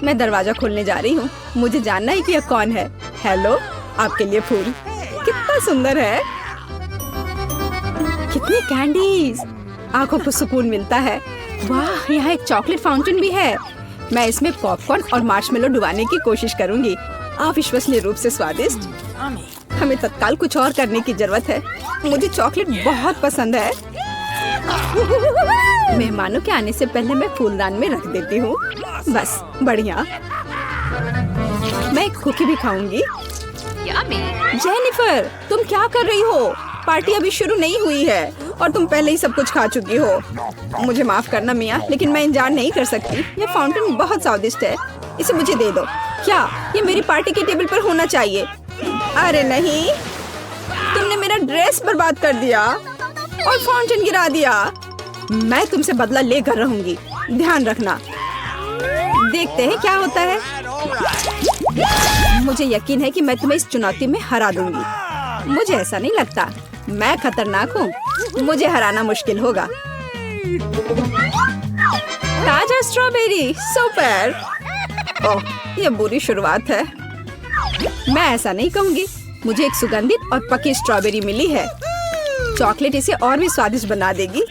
मैं दरवाजा खोलने जा रही हूँ। मुझे जानना है कि यह कौन है। हेलो, आपके लिए फूल। कितना सुंदर है। कितनी कैंडीज, आंखों को सुकून मिलता है। वाह, यहाँ एक चॉकलेट फाउंटेन भी है। मैं इसमें पॉपकॉर्न और मार्शमेलो डुबाने की कोशिश करूंगी। अविश्वसनीय रूप से स्वादिष्ट। हमें तत्काल कुछ और करने की जरूरत है। मुझे चॉकलेट बहुत पसंद है। मेहमानों के आने से पहले मैं फूलदान में रख देती हूँ। बस, बढ़िया। मैं एक कुकी भी खाऊंगी। जेनिफर, तुम क्या कर रही हो? पार्टी अभी शुरू नहीं हुई है और तुम पहले ही सब कुछ खा चुकी हो। मुझे माफ करना मिया, लेकिन मैं इंतजार नहीं कर सकती। ये फाउंटेन बहुत स्वादिष्ट है। इसे मुझे दे दो। क्या ये मेरी पार्टी के टेबल पर होना चाहिए? अरे नहीं, तुमने मेरा ड्रेस बर्बाद कर दिया और फाउंटेन गिरा दिया। मैं तुमसे बदला लेकर रहूंगी, ध्यान रखना। देखते हैं क्या होता है। मुझे यकीन है कि मैं तुम्हें इस चुनौती में हरा दूंगी। मुझे ऐसा नहीं लगता। मैं खतरनाक हूँ। मुझे हराना मुश्किल होगा। ताजा स्ट्रॉबेरी, सुपर। ओह, ये बुरी शुरुआत है। मैं ऐसा नहीं कहूँगी। मुझे एक सुगंधित और पकी स्ट्रॉबेरी मिली है। चॉकलेट इसे और भी स्वादिष्ट बना देगी।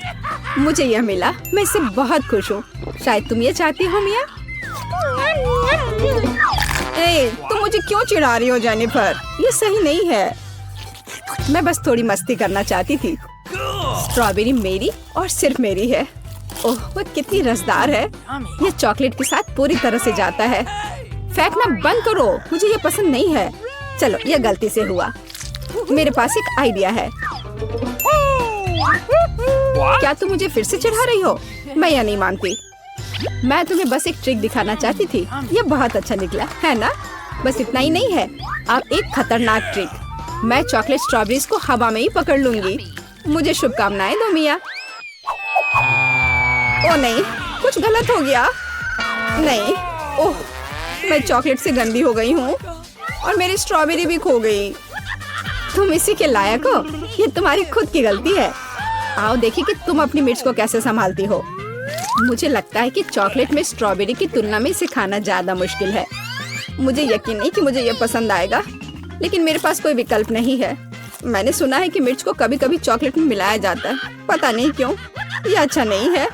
मुझे यह मिला, मैं इससे बहुत खुश हूँ। शायद तुम ये चाहती हो मिया। तुम मुझे क्यों चिढ़ा रही हो जेनिफर? ये सही नहीं है। मैं बस थोड़ी मस्ती करना चाहती थी। स्ट्रॉबेरी मेरी और सिर्फ मेरी है। ओह, वो कितनी रसदार है। ये चॉकलेट के साथ पूरी तरह से जाता है। फेंकना बंद करो, मुझे ये पसंद नहीं है। चलो, ये गलती से हुआ। मेरे पास एक आइडिया है। क्या तुम मुझे फिर से चिढ़ा रही हो? मैं यह नहीं मानती। मैं तुम्हें बस एक ट्रिक दिखाना चाहती थी। ये बहुत अच्छा निकला है ना? बस इतना ही नहीं है, अब एक खतरनाक ट्रिक। मैं चॉकलेट स्ट्रॉबेरीज को हवा में ही पकड़ लूंगी। मुझे शुभकामनाएं दो मिया। ओ नहीं, कुछ गलत हो गया। नहीं, ओह, मैं चॉकलेट से गंदी हो गई हूँ और मेरी स्ट्रॉबेरी भी खो गई। तुम इसी के लायक हो। ये तुम्हारी खुद की गलती है। आओ देखिए कि तुम अपनी मिर्च को कैसे संभालती हो। मुझे लगता है कि चॉकलेट में स्ट्रॉबेरी की तुलना में इसे खाना ज्यादा मुश्किल है। मुझे यकीन नहीं कि मुझे ये पसंद आएगा, लेकिन मेरे पास कोई विकल्प नहीं है। मैंने सुना है कि मिर्च को कभी कभी चॉकलेट में मिलाया जाता है। पता नहीं क्यों। ये अच्छा नहीं है,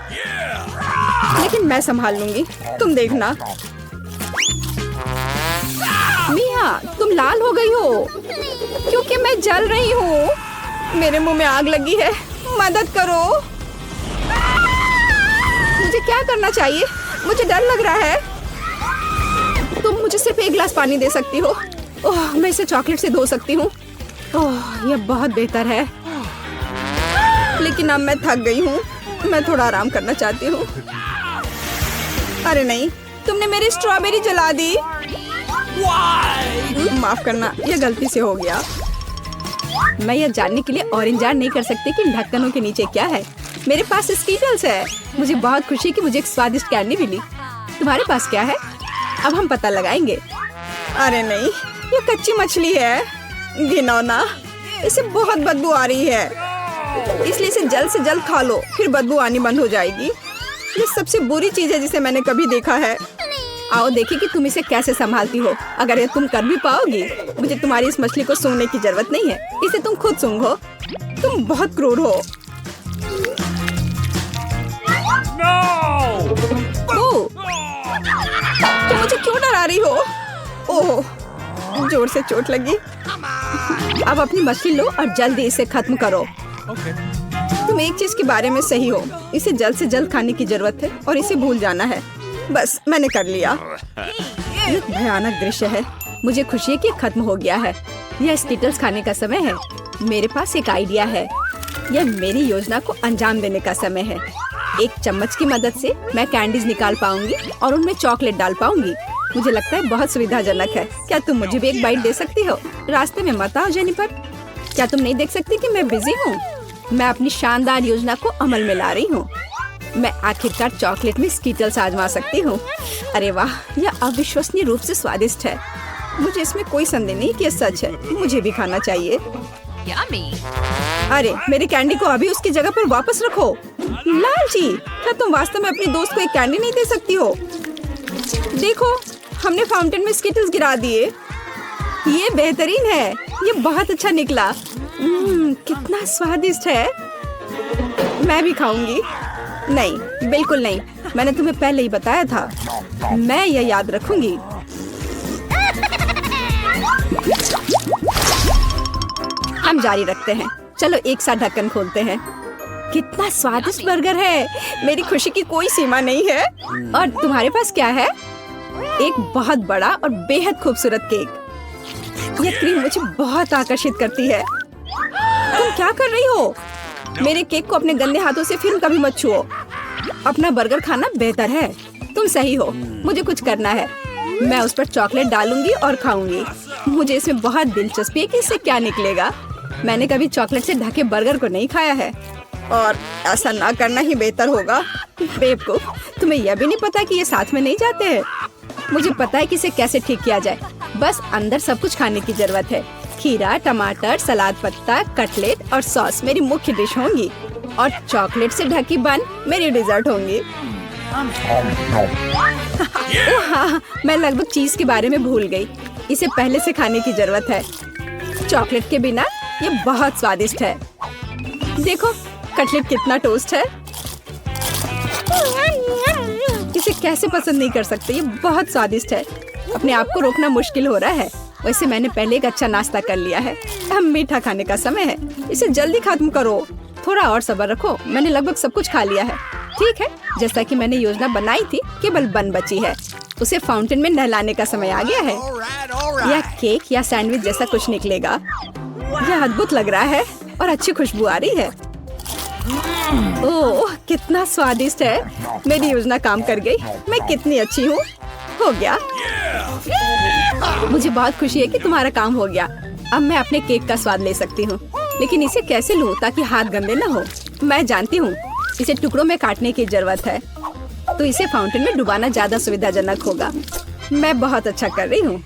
लेकिन मैं संभाल लूंगी। तुम देखना। मिया, तुम लाल हो गई हो क्योंकि मैं जल रही हूँ। मेरे मुंह में आग लगी है। मदद करो। मुझे क्या करना चाहिए? मुझे डर लग रहा है। तुम मुझे सिर्फ एक गिलास पानी दे सकती हो। ओह, मैं इसे चॉकलेट से धो सकती हूँ। ओह, यह बहुत बेहतर है, लेकिन अब मैं थक गई हूँ। मैं थोड़ा आराम करना चाहती हूँ। अरे नहीं, तुमने मेरी स्ट्रॉबेरी जला दी। माफ करना, यह गलती से हो गया। मैं यह जानने के लिए और इंतजार नहीं कर सकती कि ढक्कनों के नीचे क्या है। मेरे पास स्कीटल्स है। मुझे बहुत खुशी कि मुझे एक स्वादिष्ट कैंडी मिली। तुम्हारे पास क्या है? अब हम पता लगाएंगे। अरे नहीं, ये कच्ची मछली है। घिनौना, इसे बहुत बदबू आ रही है, इसलिए इसे जल्द से जल्द खा लो, फिर बदबू आनी बंद हो जाएगी। ये सबसे बुरी चीज है जिसे मैंने कभी देखा है। आओ देखिए कि तुम इसे कैसे संभालती हो। अगर ये तुम कर भी पाओगी, मुझे तुम्हारी इस मछली को सूंघने की जरूरत नहीं है। इसे तुम खुद सूंघो। तुम बहुत क्रूर हो। ओह, तुम मुझे क्यों डरा रही हो? ओह, जोर से चोट लगी। अब अपनी मछली लो और जल्दी इसे खत्म करो। तुम एक चीज के बारे में सही हो। इसे जल्द से जल्द खाने की जरूरत है और इसे भूल जाना है। बस, मैंने कर लिया। ये भयानक दृश्य है। मुझे खुशी है कि खत्म हो गया है। यह स्कीटल्स खाने का समय है। मेरे पास एक आइडिया है। यह मेरी योजना को अंजाम देने का समय है। एक चम्मच की मदद से मैं कैंडीज निकाल पाऊंगी और उनमें चॉकलेट डाल पाऊंगी। मुझे लगता है बहुत सुविधाजनक है। क्या तुम मुझे भी एक बाइट दे सकती हो? रास्ते में मत आओ जेनिफर। क्या तुम नहीं देख सकती कि मैं बिजी हूँ? मैं अपनी शानदार योजना को अमल में ला रही हूँ। मैं आखिरकार चॉकलेट में स्कीटल्स आजमा सकती हूँ। अरे वाह, यह अविश्वसनीय रूप से स्वादिष्ट है। मुझे इसमें कोई संदेह नहीं कि यह सच है। मुझे भी खाना चाहिए। अरे, मेरी कैंडी को अभी उसकी जगह पर वापस रखो। लालची, क्या तुम वास्तव में अपनी दोस्त को एक कैंडी नहीं दे सकती हो? देखो, हमने फाउंटेन में स्किटल्स गिरा दिए। ये बेहतरीन है, ये बहुत अच्छा निकला। कितना स्वादिष्ट है। मैं भी खाऊंगी। नहीं, बिल्कुल नहीं, मैंने तुम्हें पहले ही बताया था। मैं यह याद रखूंगी। हम जारी रखते हैं। चलो एक साथ ढक्कन खोलते हैं। कितना स्वादिष्ट बर्गर है। मेरी खुशी की कोई सीमा नहीं है। और तुम्हारे पास क्या है? एक बहुत बड़ा और बेहद खूबसूरत केक। यह क्रीम मुझे बहुत आकर्षित करती है। तुम क्या कर रही हो? मेरे केक को अपने गंदे हाथों से फिर कभी मत छुओ। अपना बर्गर खाना बेहतर है। तुम सही हो, मुझे कुछ करना है। मैं उस पर चॉकलेट डालूंगी और खाऊंगी। मुझे इसमें बहुत दिलचस्पी है कि इससे क्या निकलेगा। मैंने कभी चॉकलेट से ढके बर्गर को नहीं खाया है, और ऐसा ना करना ही बेहतर होगा। बेवकूफ, तुम्हें यह भी नहीं पता कि ये साथ में नहीं जाते हैं। मुझे पता है कि इसे कैसे ठीक किया जाए। बस अंदर सब कुछ खाने की जरूरत है। खीरा, टमाटर, सलाद पत्ता, कटलेट और सॉस मेरी मुख्य डिश होंगी, और चॉकलेट से ढकी बन मेरी डिजर्ट होंगी। हाँ, मैं लगभग चीज के बारे में भूल गई। इसे पहले से खाने की जरूरत है। चॉकलेट के बिना ये बहुत स्वादिष्ट है। देखो, कटलेट कितना टोस्ट है। इसे कैसे पसंद नहीं कर सकते। ये बहुत स्वादिष्ट है। अपने आप को रोकना मुश्किल हो रहा है। वैसे मैंने पहले एक अच्छा नाश्ता कर लिया है। अब मीठा खाने का समय है। इसे जल्दी खत्म करो। थोड़ा और सब्र रखो। मैंने लगभग सब कुछ खा लिया है। ठीक है, जैसा कि मैंने योजना बनाई थी, केवल बन बची है। उसे फाउंटेन में नहलाने का समय आ गया है। यह केक या सैंडविच जैसा कुछ निकलेगा। यह अद्भुत लग रहा है और अच्छी खुशबू आ रही है। ओह, कितना स्वादिष्ट है। मेरी योजना काम कर गई। मैं कितनी अच्छी हूँ। हो गया। मुझे बहुत खुशी है कि तुम्हारा काम हो गया। अब मैं अपने केक का स्वाद ले सकती हूँ, लेकिन इसे कैसे लूँ ताकि हाथ गंदे न हो। मैं जानती हूँ, इसे टुकड़ों में काटने की जरूरत है, तो इसे फाउंटेन में डुबाना ज्यादा सुविधाजनक होगा। मैं बहुत अच्छा कर रही हूँ।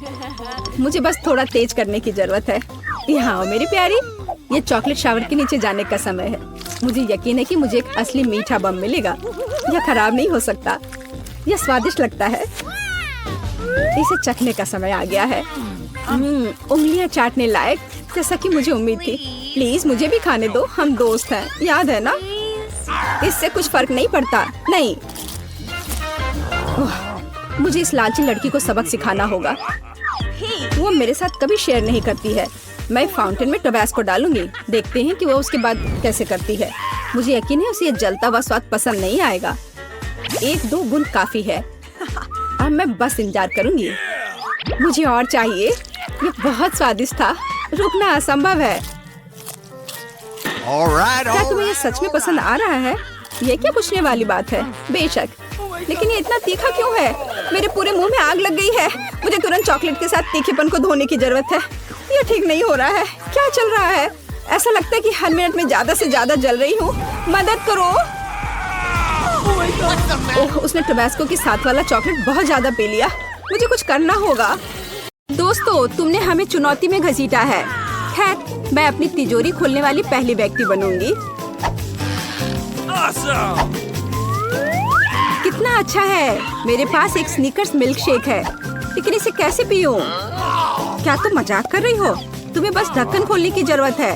मुझे बस थोड़ा तेज करने की जरूरत है। यहाँ आओ मेरी प्यारी। ये चॉकलेट शावर के नीचे जाने का समय है। मुझे यकीन है कि मुझे एक असली मीठा बम मिलेगा। यह खराब नहीं हो सकता। यह स्वादिष्ट लगता है। इसे चखने का समय आ गया है। उंगलियां चाटने लायक, जैसा कि मुझे उम्मीद थी। प्लीज मुझे भी खाने दो। हम दोस्त हैं, याद है ना? इससे कुछ फर्क नहीं पड़ता। नहीं, मुझे इस लालची लड़की को सबक सिखाना होगा। वो मेरे साथ कभी शेयर नहीं करती है। मैं फाउंटेन में टबास्को डालूंगी। देखते हैं कि वो उसके बाद कैसे करती है। मुझे यकीन है उसे ये जलता हुआ स्वाद पसंद नहीं आएगा। 1-2 बूंद काफी है। अब मैं बस इंतजार करूंगी। मुझे और चाहिए। ये बहुत स्वादिष्ट था। रुकना असंभव है। क्या तुम्हें ये सच में पसंद आ रहा है? ये क्या पूछने वाली बात है? बेशक, लेकिन ये इतना तीखा क्यों है? मेरे पूरे मुंह में आग लग गई है। मुझे तुरंत चॉकलेट के साथ तीखेपन को धोने की जरूरत है। ये ठीक नहीं हो रहा है। क्या चल रहा है? ऐसा लगता है कि हर मिनट में ज्यादा से ज्यादा जल रही हूँ। मदद करो। ओह, उसने टबास्को के साथ वाला चॉकलेट बहुत ज्यादा पी लिया। मुझे कुछ करना होगा। दोस्तों, तुमने हमें चुनौती में घसीटा है। खैर, मैं अपनी तिजोरी खोलने वाली पहली व्यक्ति बनूंगी। कितना अच्छा है। मेरे पास एक स्नीकर्स मिल्क शेक है, लेकिन इसे कैसे पीऊं? क्या तुम मजाक कर रही हो? तुम्हें बस ढक्कन खोलने की जरूरत है।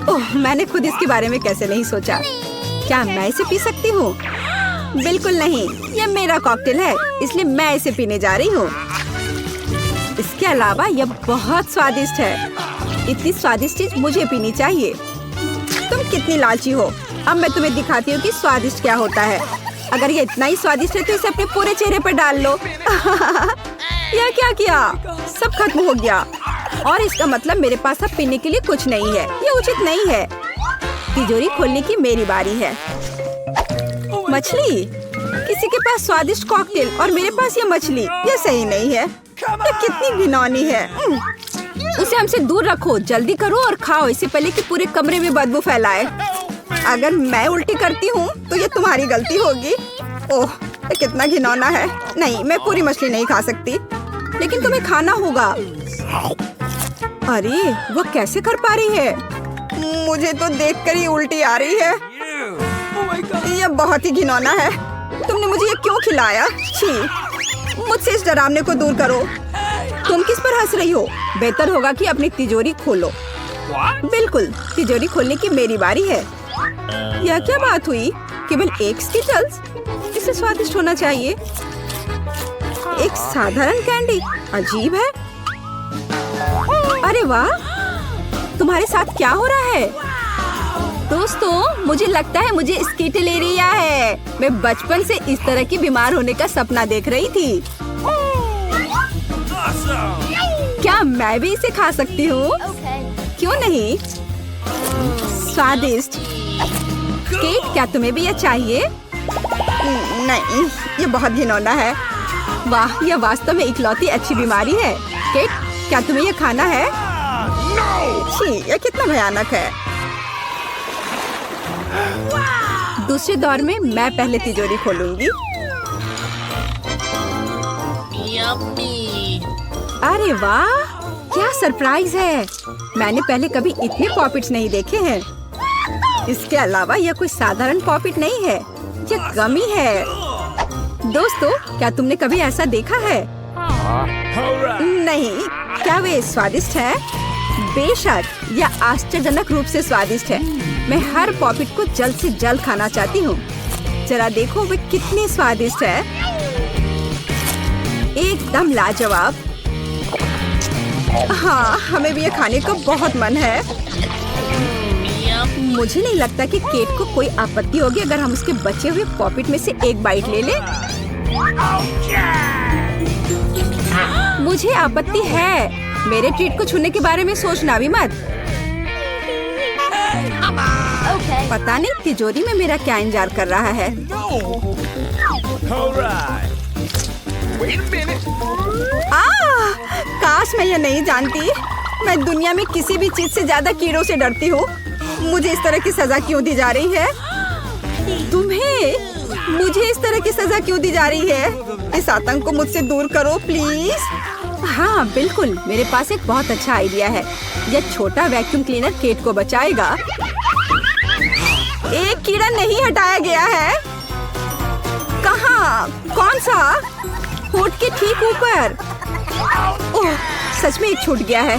ओह, मैंने खुद इसके बारे में कैसे नहीं सोचा। क्या मैं इसे पी सकती हूँ? बिल्कुल नहीं। यह मेरा कॉकटेल है, इसलिए मैं इसे पीने जा रही हूँ। इसके अलावा यह बहुत स्वादिष्ट है। इतनी स्वादिष्ट चीज मुझे पीनी चाहिए। तुम कितनी लालची हो। अब मैं तुम्हें दिखाती हूँ कि स्वादिष्ट क्या होता है। अगर ये इतना ही स्वादिष्ट है तो इसे अपने पूरे चेहरे पर डाल लो। यह क्या किया? सब खत्म हो गया, और इसका मतलब मेरे पास अब पीने के लिए कुछ नहीं है। ये उचित नहीं है। तिजोरी खोलने की मेरी बारी है। मछली? किसी के पास स्वादिष्ट कॉकटेल और मेरे पास ये मछली। ये सही नहीं है। ये कितनी घिनौनी है। उसे हमसे दूर रखो। जल्दी करो और खाओ, इससे पहले कि पूरे कमरे में बदबू फैलाए। अगर मैं उल्टी करती हूँ तो ये तुम्हारी गलती होगी। ओह, ये कितना घिनौना है। नहीं, मैं पूरी मछली नहीं खा सकती, लेकिन तुम्हें खाना होगा। अरे, वो कैसे कर पा रही है? मुझे तो देखकर ही उल्टी आ रही है। यह बहुत ही घिनौना है। तुमने मुझे ये क्यों खिलाया? छी, मुझसे इस डरावने को दूर करो। तुम किस पर हंस रही हो? बेहतर होगा कि अपनी तिजोरी खोलो। बिल्कुल, तिजोरी खोलने की मेरी बारी है। यह क्या बात हुई? केवल एक स्किटल्स? इसे स्वादिष्ट होना चाहिए। एक साधारण कैंडी? अजीब है। अरे वाह, तुम्हारे साथ क्या हो रहा है? दोस्तों, मुझे लगता है मुझे स्किटलेरिया है। मैं बचपन से इस तरह की बीमार होने का सपना देख रही थी। क्या मैं भी इसे खा सकती हूँ? क्यों नहीं? स्वादिष्ट। केट, क्या तुम्हें भी यह चाहिए? नहीं, ये बहुत घिनौना है। वाह, यह वास्तव में इकलौती अच्छी बीमारी है। केट, क्या तुम्हें यह खाना है? छी, यह कितना भयानक है। दूसरे दौर में मैं पहले तिजोरी खोलूंगी। अरे वाह, क्या सरप्राइज है। मैंने पहले कभी इतने पॉपिट्स नहीं देखे हैं। इसके अलावा यह कोई साधारण पॉपिट नहीं है, यह गमी है। दोस्तों, क्या तुमने कभी ऐसा देखा है? नहीं। क्या वे स्वादिष्ट है? बेशक, यह आश्चर्यजनक रूप से स्वादिष्ट है। मैं हर पॉपिट को जल्द से जल्द खाना चाहती हूँ। जरा देखो वे कितने स्वादिष्ट है। एकदम लाजवाब। हाँ, हमें भी ये खाने का बहुत मन है। मुझे नहीं लगता कि केट को कोई आपत्ति होगी अगर हम उसके बचे हुए पॉपिट में से एक बाइट ले लें। मुझे आपत्ति है। मेरे ट्रीट को छूने के बारे में सोचना भी मत। पता नहीं तिजोरी में मेरा क्या इंतजार कर रहा है। काश मैं यह नहीं जानती। मैं दुनिया में किसी भी चीज से ज्यादा कीड़ों से डरती हूँ। मुझे इस तरह की सजा क्यों दी जा रही है? तुम्हें मुझे इस तरह की सजा क्यों दी जा रही है? इस आतंक को मुझसे दूर करो प्लीज। हाँ बिल्कुल, मेरे पास एक बहुत अच्छा आइडिया है। यह छोटा वैक्यूम क्लीनर केट को बचाएगा। एक कीड़ा नहीं हटाया गया है। कहाँ? कौन सा? होठ के ठीक ऊपर। ओह, सच में एक छूट गया है,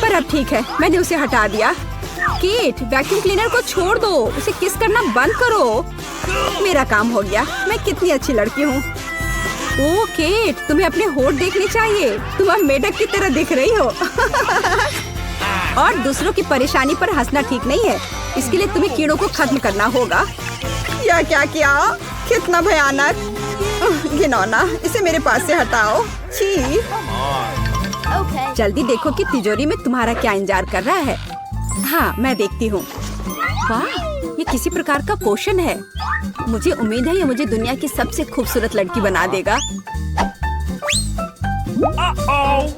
पर अब ठीक है, मैंने उसे हटा दिया। केट, वैक्यूम क्लीनर को छोड़ दो, उसे किस करना बंद करो। मेरा काम हो गया। मैं कितनी अच्छी लड़की हूँ। ओह केट, तुम्हें अपने होठ देखने चाहिए। तुम अब मेढक की तरह दिख रही हो। और दूसरों की परेशानी पर हंसना ठीक नहीं है। इसके लिए तुम्हें कीड़ों को खत्म करना होगा। यह क्या किया? कितना भयानक, घिनौना। इसे मेरे पास से हटाओ। छी। जल्दी देखो कि तिजोरी में तुम्हारा क्या इंतजार कर रहा है। हाँ, मैं देखती हूँ। वाह, ये किसी प्रकार का पोषण है। मुझे उम्मीद है ये मुझे दुनिया की सबसे खूबसूरत लड़की बना देगा।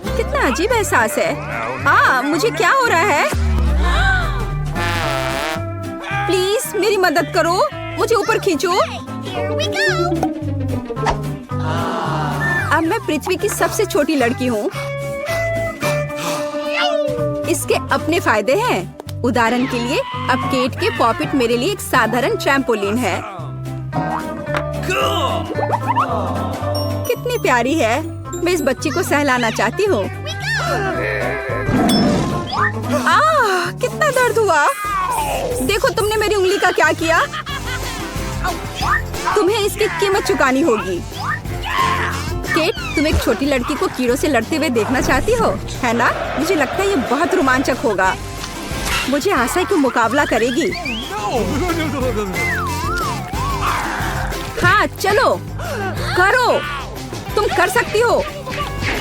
कितना अजीब एहसास है। मुझे क्या हो रहा है? प्लीज मेरी मदद करो, मुझे ऊपर खींचो। अब मैं पृथ्वी की सबसे छोटी लड़की हूँ। इसके अपने फायदे हैं। उदाहरण के लिए, अब केट के पॉपिट मेरे लिए एक साधारण ट्रैम्पोलिन है। कितनी प्यारी है। मैं इस बच्ची को सहलाना चाहती हूँ। कितना दर्द हुआ। देखो तुमने मेरी उंगली का क्या किया। तुम्हें इसकी कीमत चुकानी होगी। केट, तुम एक छोटी लड़की को कीड़ों से लड़ते हुए देखना चाहती हो, है ना? मुझे लगता है ये बहुत रोमांचक होगा। मुझे आशा है कि मुकाबला करेगी। हाँ चलो, करो, तुम कर सकती हो।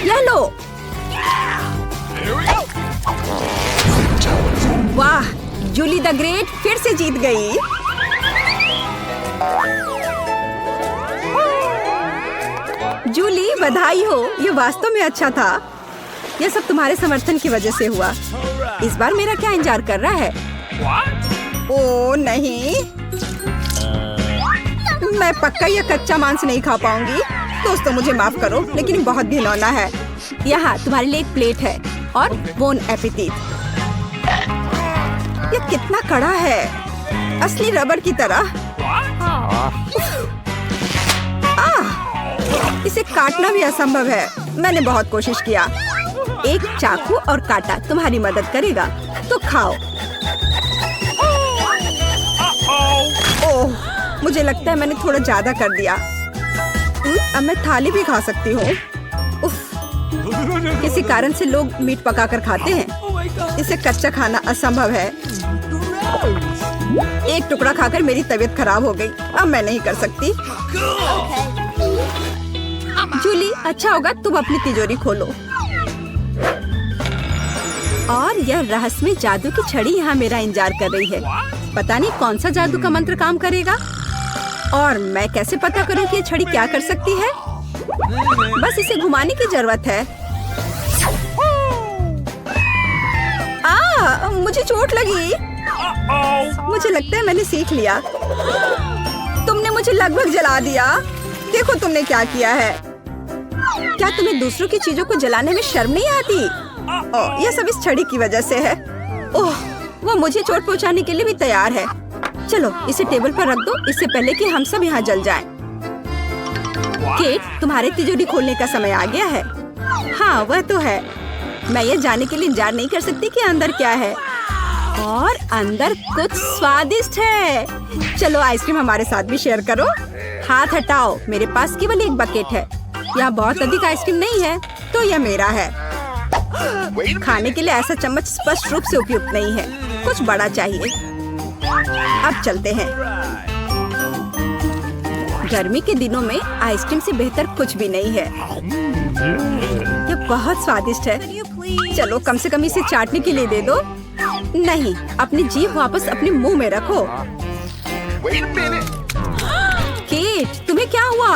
ये लो। वाह, जूली द ग्रेट फिर से जीत गई। जूली, बधाई हो। ये वास्तव में अच्छा था। यह सब तुम्हारे समर्थन की वजह से हुआ। इस बार मेरा क्या इंतजार कर रहा है? ओह नहीं, मैं पक्का यह कच्चा मांस नहीं खा पाऊंगी। दोस्तों मुझे माफ करो, लेकिन बहुत घिनौना है। यहाँ तुम्हारे लिए एक प्लेट है और बोन एपेटिट। यह कितना कड़ा है, असली रबड़ की तरह। इसे काटना भी असंभव है। मैंने बहुत कोशिश किया। एक चाकू और कांटा तुम्हारी मदद करेगा, तो खाओ। ओह, मुझे लगता है मैंने थोड़ा ज्यादा कर दिया। अब मैं थाली भी खा सकती हूँ। उफ, किसी कारण से लोग मीट पकाकर खाते हैं। इसे कच्चा खाना असंभव है। एक टुकड़ा खाकर मेरी तबीयत खराब हो गई। अब मैं नहीं कर सकती। जूली, अच्छा होगा तुम अपनी तिजोरी खोलो। और यह रहस्यमय जादू की छड़ी यहाँ मेरा इंतजार कर रही है। पता नहीं कौन सा जादू का मंत्र काम करेगा। और मैं कैसे पता करूँ कि ये छड़ी क्या कर सकती है? बस इसे घुमाने की जरूरत है। मुझे चोट लगी। मुझे लगता है मैंने सीख लिया। तुमने मुझे लगभग जला दिया। देखो तुमने क्या किया है। क्या तुम्हें दूसरों की चीजों को जलाने में शर्म नहीं आती? ओह, यह सब इस छड़ी की वजह से है। ओह, वो मुझे चोट पहुंचाने के लिए भी तैयार है। चलो इसे टेबल पर रख दो, इससे पहले कि हम सब यहाँ जल जाएं। केट, तुम्हारे तिजोरी खोलने का समय आ गया है। हाँ, वह तो है। मैं ये जानने के लिए इंतजार नहीं कर सकती कि अंदर क्या है। और अंदर कुछ स्वादिष्ट है। चलो आइसक्रीम हमारे साथ भी शेयर करो। हाथ हटाओ, मेरे पास केवल एक बकेट है। यहाँ बहुत अधिक आइसक्रीम नहीं है, तो यह मेरा है। खाने के लिए ऐसा चम्मच स्पष्ट रूप से उपयुक्त नहीं है। कुछ बड़ा चाहिए। अब चलते हैं। गर्मी के दिनों में आइसक्रीम से बेहतर कुछ भी नहीं है। यह बहुत स्वादिष्ट है। चलो कम से कम इसे चाटने के लिए दे दो। नहीं, अपनी जीभ वापस अपने मुंह में रखो। केट, तुम्हें क्या हुआ?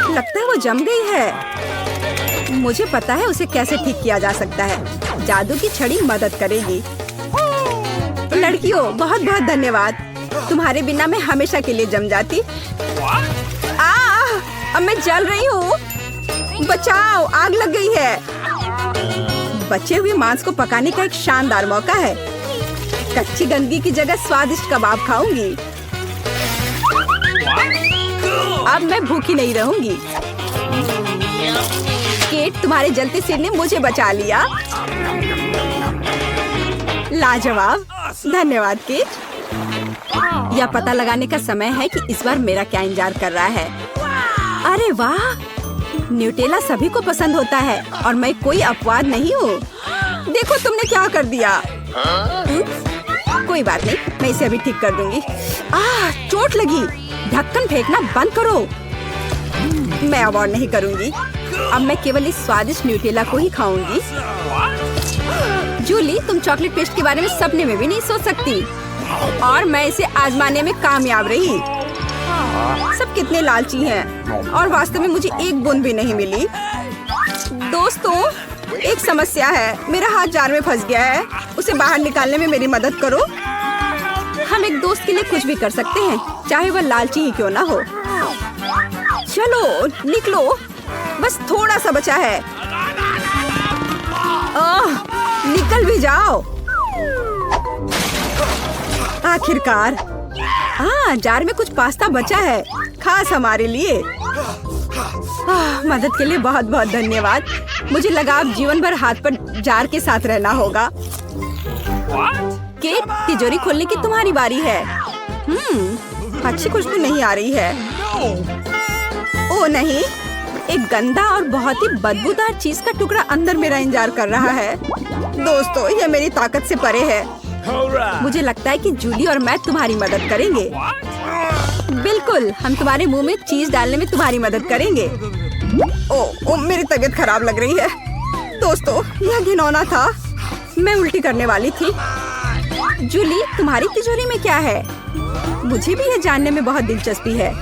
लगता है वो जम गई है। मुझे पता है उसे कैसे ठीक किया जा सकता है। जादू की छड़ी मदद करेगी। लड़कियों, बहुत बहुत धन्यवाद। तुम्हारे बिना मैं हमेशा के लिए जम जाती। अब मैं जल रही हूँ। बचाओ, आग लग गई है। बचे हुए मांस को पकाने का एक शानदार मौका है। कच्ची गंदगी की जगह स्वादिष्ट कबाब खाऊंगी। अब मैं भूखी नहीं रहूंगी। केट, तुम्हारे जलते सिर ने मुझे बचा लिया। लाजवाब, धन्यवाद केट। यह पता लगाने का समय है कि इस बार मेरा क्या इंतजार कर रहा है। अरे वाह, न्यूटेला सभी को पसंद होता है और मैं कोई अपवाद नहीं हूँ। देखो तुमने क्या कर दिया। कोई बात नहीं, मैं इसे अभी ठीक कर दूंगी। चोट लगी। ढक्कन फेंकना बंद करो। मैं अब और नहीं करूंगी। अब मैं केवल इस स्वादिष्ट न्यूटेला को ही खाऊंगी। जूली, तुम चॉकलेट पेस्ट के बारे में सपने में भी नहीं सोच सकती। और मैं इसे आजमाने में कामयाब रही। सब कितने लालची हैं और वास्तव में मुझे एक बूंद भी नहीं मिली। दोस्तों, एक समस्या है। मेरा हाथ जार में फंस गया है। उसे बाहर निकालने में मेरी मदद करो। हम एक दोस्त के लिए कुछ भी कर सकते हैं, चाहे वह लालची ही क्यों ना हो। चलो निकलो, बस थोड़ा सा बचा है। निकल भी जाओ। आखिरकार। जार में कुछ पास्ता बचा है, खास हमारे लिए। मदद के लिए बहुत बहुत धन्यवाद। मुझे लगा अब जीवन भर हाथ पर जार के साथ रहना होगा। केट, तिजोरी खोलने की तुम्हारी बारी है। अच्छी खुशबू नहीं आ रही है। ओ नहीं, एक गंदा और बहुत ही बदबूदार चीज का टुकड़ा अंदर मेरा इंतजार कर रहा है। दोस्तों, यह मेरी ताकत से परे है। मुझे लगता है कि जूली और मैं तुम्हारी मदद करेंगे। बिल्कुल, हम तुम्हारे मुंह में चीज डालने में तुम्हारी मदद करेंगे। ओ, मेरी तबीयत खराब लग रही है। दोस्तों, यह घिनौना था। मैं उल्टी करने वाली थी। जूली, तुम्हारी तिजोरी में क्या है? मुझे भी यह जानने में बहुत दिलचस्पी है।